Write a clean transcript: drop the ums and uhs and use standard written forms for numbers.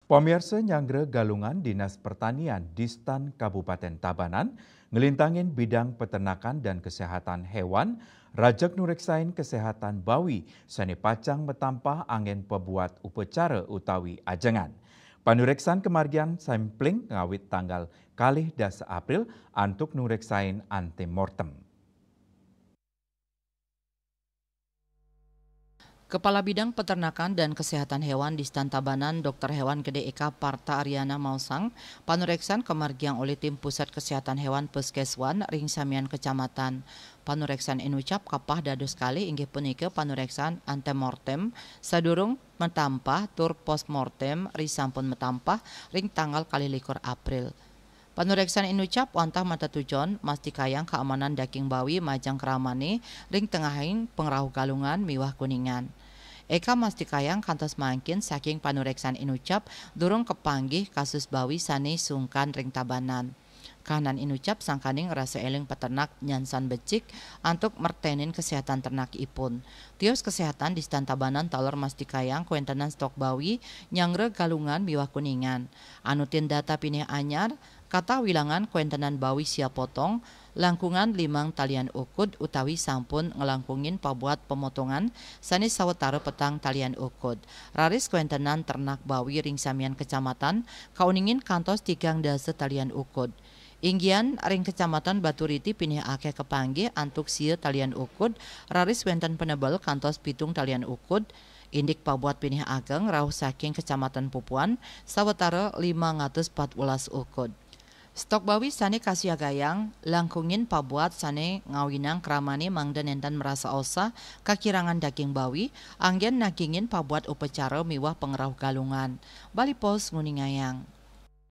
Pemirsa Nyangre Galungan Dinas Pertanian Distan Kabupaten Tabanan ngelintangin bidang peternakan dan kesehatan hewan, rajak nureksain kesehatan bawi, sani pacang metampah angin pebuat upacara utawi ajengan. Panureksan kemargian sampling ngawit tanggal kalih dasa April antuk nureksain antemortem. Kepala Bidang Peternakan dan Kesehatan Hewan di Distan Tabanan, Dr. Hewan Gede Eka Parta Ariana Mausang, panureksan kemargiang oleh tim Pusat Kesehatan Hewan Puskeswan ring samian kecamatan. Panureksan inucap kapah dados kali inggih punika panureksan antemortem sadurung metampah tur postmortem risampun metampah ring tanggal 21 April. Panureksan inucap wantah mata tujon mastikayang keamanan daging bawi majang keramane ring tengahin pengrahu galungan miwah kuningan. Eka mastikayang kantos mangkin saking panureksan inucap durung kepanggih kasus bawi sane sungkan ring Tabanan. Kahanan inucap sangkaning rasa eling peternak nyansan becik antuk mertenin kesehatan ternak ipun. Tios kesehatan di Distan Tabanan talor mastikayang kuentenan stok bawi nyangre galungan miwah kuningan. Anutin data pinih anyar kata wilangan kuentenan bawi siap potong langkungan 5 talian ukud utawi sampun ngelangkungin pabuat pemotongan sanis sawetara petang talian ukud. Raris kuentenan ternak bawi ring samian kecamatan kauningin kantos 3 dasa talian ukud. Inggian ring kecamatan Baturiti pinih akeh kepanggih antuk sieu talian ukud, raris wenten penebel kantos 7 talian ukud. Indik pabuat pinih ageng rauh saking kecamatan Pupuan sawetara 514 ukud. Stok bawi sane kasiagayang langkungin pabuat sane ngawinang kramane mangden enten merasa osa kakirangan daging bawi anggen nagingin pabuat upacara miwah pengerau galungan. Bali Pos Nguningayang.